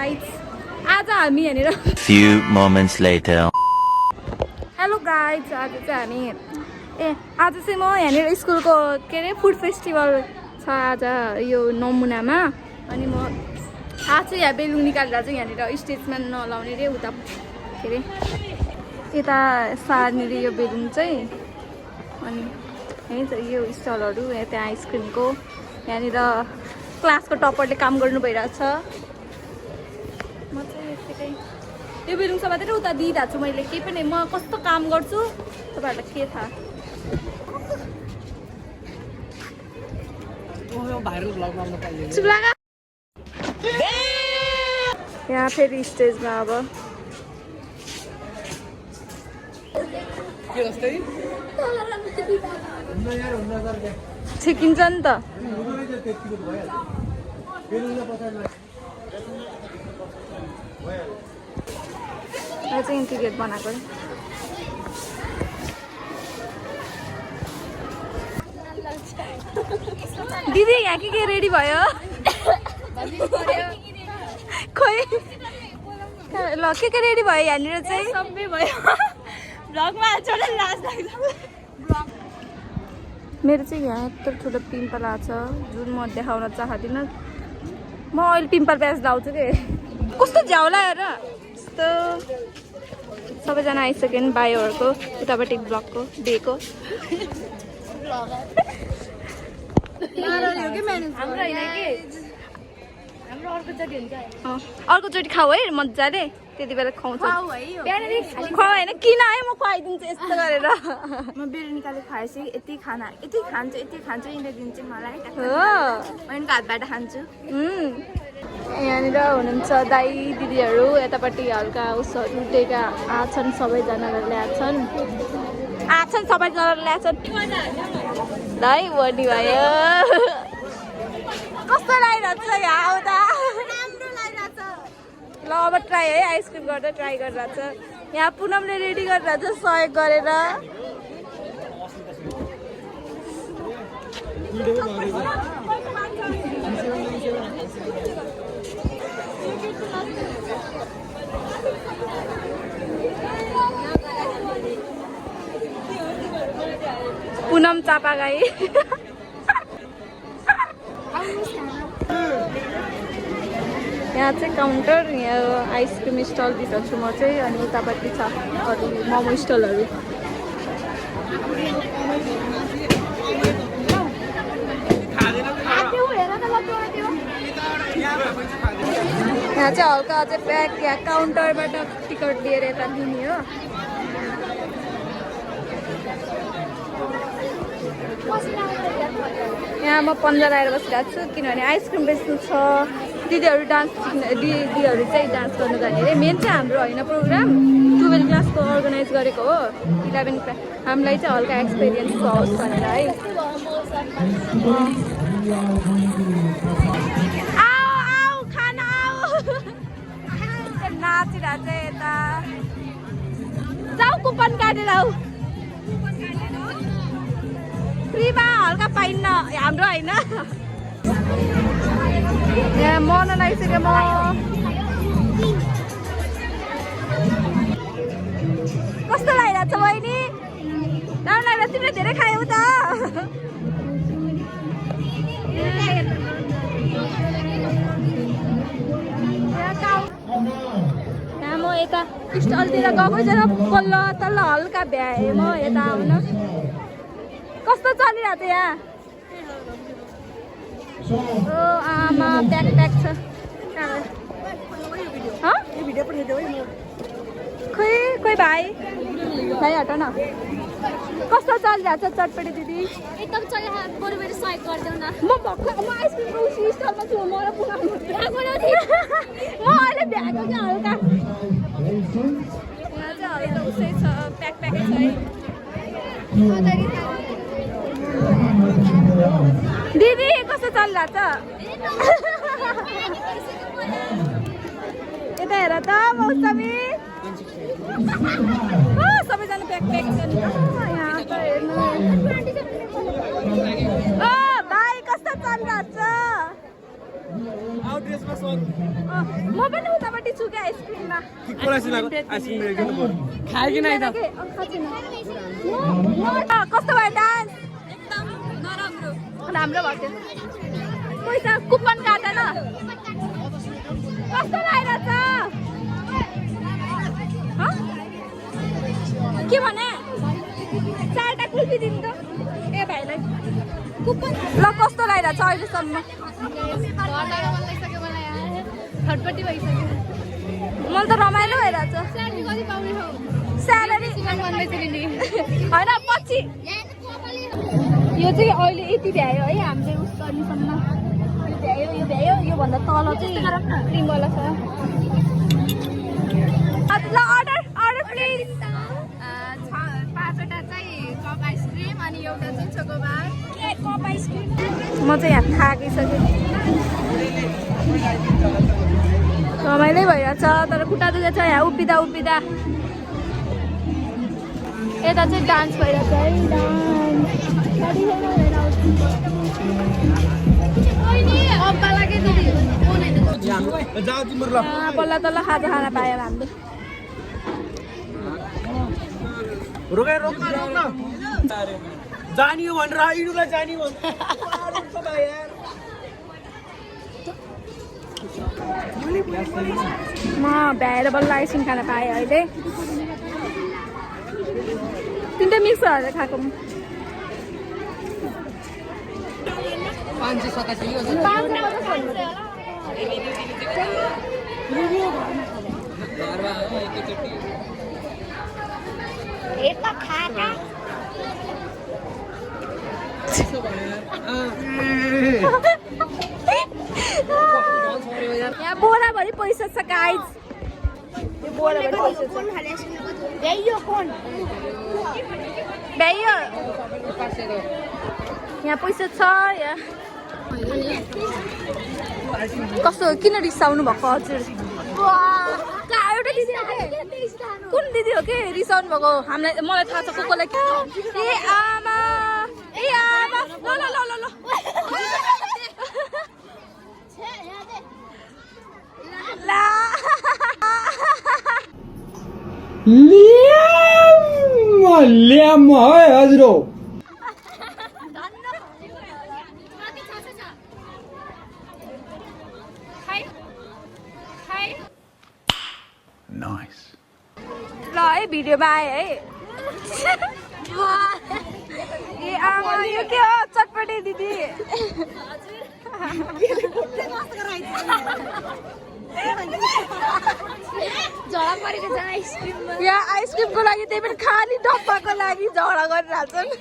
Guys आज हामी यहाँनिर Few moments later. Hello guys आज चाहिँ हामी आज चाहिँ म यहाँनिर स्कुलको के अरे फुड फेस्टिभल छ आज यो नमुनामा अनि म आज चाहिँ यहाँ बेलुङ निकालेर चाहिँ यहाँनिर स्टेजमा नलाउने रे उता के अरे यता सार्ने रे यो बेलुङ चाहिँ अनि यहीँ छ यो स्टलहरू त्यहाँ आइसक्रिमको यहाँनिर क्लासको टपरले काम गर्नु भइरहेछ म चाहिँ यतिकै यो बेलुङ समातेर उता दिइरहेको छु मैले केही पनि म कस्तो काम गर्छु तपाईँहरूलाई के थाहा चुप लागा यहाँ फेरि स्टेजमा अब छिकिन्छ नि त यो चाहिँ इन्टिग्रेट बनाएको दिदी यहाँ के रेडी भयो खोइ ल के रेडी भयो यहाँनिर चाहिँ सबै भयो भ्लगमा लाज लाग्छ मेरो चाहिँ यहाँ यत्रो ठुलो पिम्पल आएको छ जुन म देखाउन चाहदिनँ म अहिले पिम्पल प्याच लाउँछु कि कस्तो झ्याउला हेर यस्तो सबैजना आइसक्यो बायोहरूको उतापट्टि ब्लगको डेको अर्कोचोटि खाऊ है मजाले त्यति बेला खुवाउँछ खुवा होइन किन है म खुवाइदिन्छु यस्तो गरेर म बेर निकालेर खुवाएपछि यति खाना यति खान्छु यिनीहरू दिन्छु मलाई मैले हातबाट खान्छु यहाँनिर हुनुहुन्छ दाई दिदीहरू यतापट्टि हल्का उसहरू टेका आछन् सबैजनाले ल्याछन् सबैजनाले ल्याछन् दाई बढी भयो कस्तो लागिरहेको छ यहाँ आउँदा राम्रो लागिरहेछ ल अब ट्राई है आइसक्रिम गर्दा ट्राई गरिरहेको छ यहाँ पुनमले रेडी गरिरहेको छ सहयोग गरेर पुनम चापा गाई यहाँ चाहिँ काउन्टर यहाँ आइसक्रिम स्टलभित्र छु म चाहिँ अनि उतापट्टि छ अरू मोमो स्टलहरू यहाँ चाहिँ हल्का अझै प्याक यहाँ काउन्टरबाट टिकट लिएर यता दिने हो यहाँ म 15 आएर बसिरहेको छु किनभने आइसक्रिम बेच्नु छ दिदीहरू दिदीहरू चाहिँ डान्स गर्नु जाने अरे मेन चाहिँ हाम्रो होइन प्रोग्राम 12 क्लासको अर्गनाइज गरेको हो 11 क्लास हामीलाई चाहिँ हल्का एक्सपिरियन्स होस् भनेर है नाचिरहेको चाहिँ यता जाऊ कुपन काटेर आऊ फ्रीमा हल्का पाइन्न हाम्रो होइन यहाँ मन लागिसक्यो म कस्तो लागिरहेको छ बहिनी राम्रो लागेर तिमीले धेरै खायौ त यहाँ म यता स्टलतिर गएको छैन पल्ल तल्ल हल्का भ्याएँ म यता आउन कस्तो चलिरहेको छ यहाँ ओ आमा प्याक छ खोइ भाइ हट न कस्तो चलिरहेको छ चटपटी दिदी एकदम चलिरहेको बरु मेरो सहयोग गरिदेऊ न म भर्खर म आइसक्रिमको उसी स्टलमा छु म अहिले भ्याएको क्या हल्का यहाँ चाहिँ हल्का उसै छ प्याकै छ है दिदी कस्तो चलिरहेको छ यता हेर त मौसमी सबैजना प्याक छन् यहाँ त हेर्नु ओ भाइ कस्तो चलिरहेको छ म पनि उतापट्टि छु क्या आइसक्रिममा खाइकिन आइ त कस्तो भयो डान्स एकदम नराम्रो राम्रो भएको थियो पैसा कुपन काटेन कस्तो लागिरहेछ के भने 4टा कुल्फी दिनु त ए भाइलाई कुपन ल कस्तो लागिरहेछ अहिलेसम्म छटपट्टि भइसक्यो मलाई त रमाइलो भइरहेछ स्यालेरी होइन पछि यो चाहिँ अहिले यति भ्यायो है हामीले उस गर्नेसम्म यो भ्यायो योभन्दा तल चाहिँ क्रिमवाला छ ल अर्डर प्लिज 5वटा चाहिँ कप आइसक्रिम अनि एउटा चाहिँ चोकोबार कप आइसक्रिम म चाहिँ यहाँ थाकिसकेँ रमाइलै भइरहेछ तर खुट्टा दुखेछ यहाँ उभिँदा यता चाहिँ डान्स भइरहेछ है बल्ल तल्ल खाजा खाना पायौँ हामीले जानी हो भनेर आइडुलाई जानी हो म भ्याएर बल्ल आइसक्रिम खाना पाएँ अहिले 3टा मिक्स गरेर खाएको म 587 यहाँ बोराभरि पैसा छ गाइज यो बोराभरि पैसा छ भ्याइयो यहाँ पैसा छ यहाँ कस्तो किन रिसाउनु भएको हजुर एउटा दिदी कुन दिदी हो के रिसाउनु भएको हामीलाई मलाई थाहा छ कसलाई ए आमा ल ल्याम है हजुर ल है भिडियोमा आए है ए आमा यो के हो चटपटे दिदी झडा परेको छ आइसक्रिममा यहाँ आइसक्रिमको लागि त्यही पनि खाली डब्बाको लागि झगडा गरिरहेछन्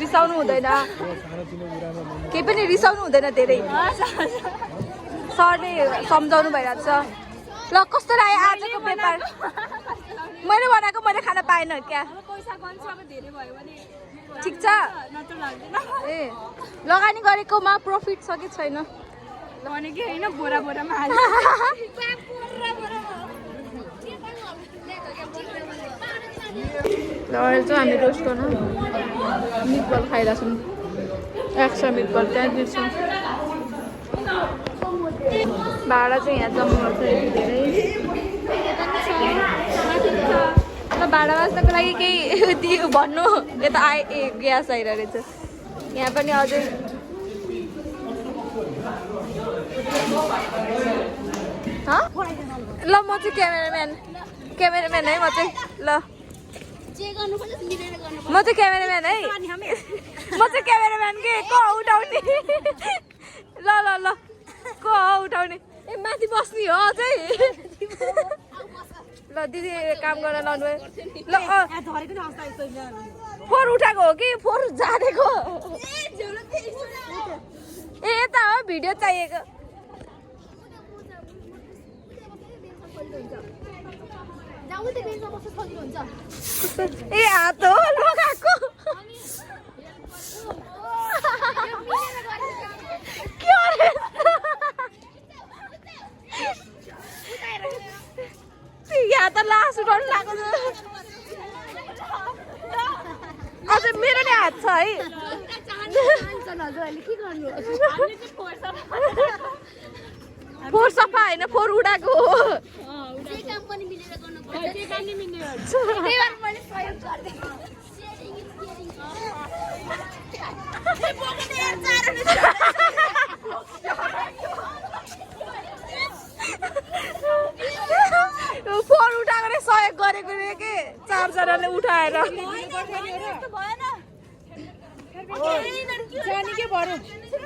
रिसाउनु हुँदैन केही पनि रिसाउनु हुँदैन धेरै सरले सम्झाउनु भइरहेको छ ल कस्तो लाग्यो आजको व्यापार मैले बनाएको मैले खान पाएन क्या ठिक छ ए लगानी गरेकोमा प्रफिट छ कि छैन भनेकै होइन बोरा बोरामा अहिले चाहिँ हामी रोस्ट गर्न मिटबल खाइरहेछौँ एक्स्ट्रा मिटबल त्यहाँनिर छ भाडा चाहिँ यहाँ जम्मा गर्छ धेरै ल भाडा बाँच्नको लागि केही दियो भन्नु यता ग्यास आइरहेको रहेछ यहाँ पनि अझै ल म चाहिँ क्यामेराम्यान है म चाहिँ ल म चाहिँ क्यामेराम्यान है म चाहिँ क्यामेराम्यान के को उठाउने ल ल ल को उठाउने ए माथि बस्ने हो चाहिँ ल दिदी काम गर्न लाउनु भयो ल फोहोर उठाएको हो कि फोहोर जानेको ए यता हो भिडियो चाहिएको ए हात हो लगाएको यहाँ त लास उठाउनु लाग्छ चाहिँ मेरो नै हात छ है फोहोर सफा होइन फोहोर उडाएको हो फोहोर उठाएको सहयोग गरेको रे के 4 जनाले उठाएर जाने के भरौँ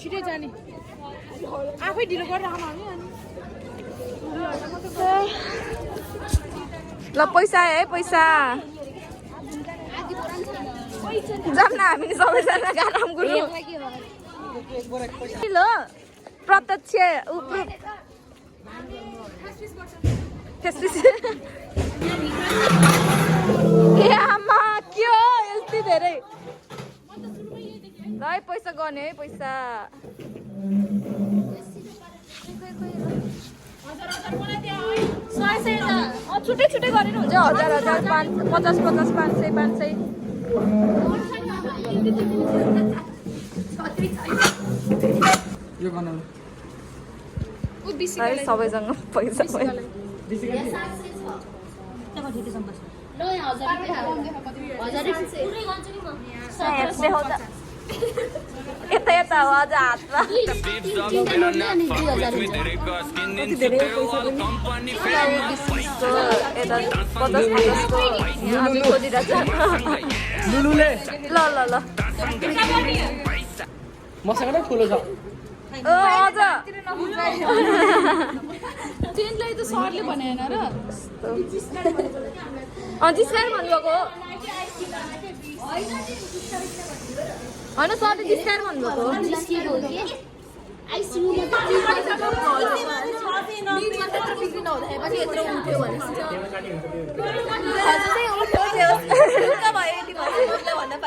छिटै जाने आफै ढिलो गरेर आमा ल पैसा आयो है पैसा जाम न हामी सबैजना आराम गरौँ ल प्रत्यक्ष ए आमा के हो यति धेरै ल है पैसा गर्ने है पैसा छुट्टै छुट्टै गरेर हुन्छ 1000 50 50 500 500 यो गर्न सबैसँग पैसा यता यता हो अझ हातमा ल ल ल मसँग नै ठुलो छ अझ ट्रेनलाई त सरले भनेन र डिस्काउन्ट भन्नुभएको होइन सरले डिस्काउन्ट भन्नुभएको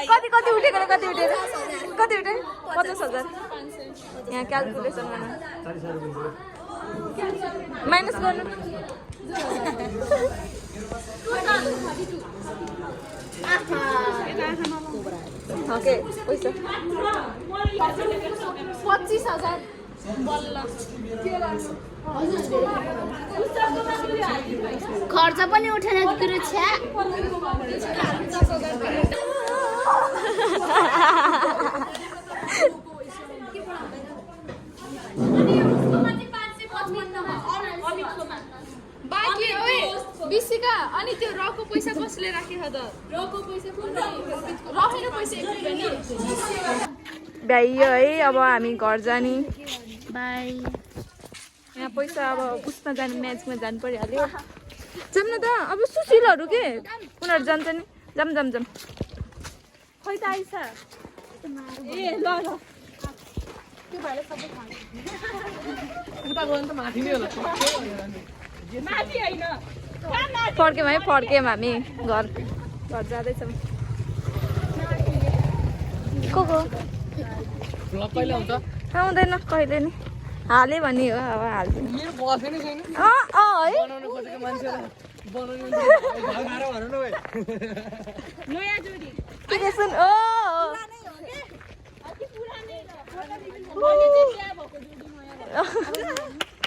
कति कति उठेको कति उठेर कति उठे 50,000 यहाँ क्यालकुलेसन गर्न माइनस गर्नु ओके पैसा 25,000 बल्ल खर्च पनि उठेन कुरो छ्या बिसिका अनि त्यो रको पैसा कसले राखेको त रको पैसा राखेको पैसा भ्याइयो है अब हामी घर जाने बाई यहाँ पैसा अब पुस्न जाने म्याचमा जानु परिहाल्यो जाऊँ न त अब सुशीलहरू के उनीहरू जान्छ नि जाऊँ जाऊँ जाऊँ खोइ त आइस ए ल ल त्यो भएर सबै खानु उता गयो भने त माथि नै होला माथि हैन फर्क्यौँ है फर्क्यौँ हामी घर जाँदैछौँ को कहिले आउँछ आउँदैन कहिले नि हाले भने हो अब हाल्दैन मेरो बसे नै छैन है बनाउनु खोजेको मान्छेलाई बनाउनु नयाँ जोडी के सुन ओ पुरानै हो के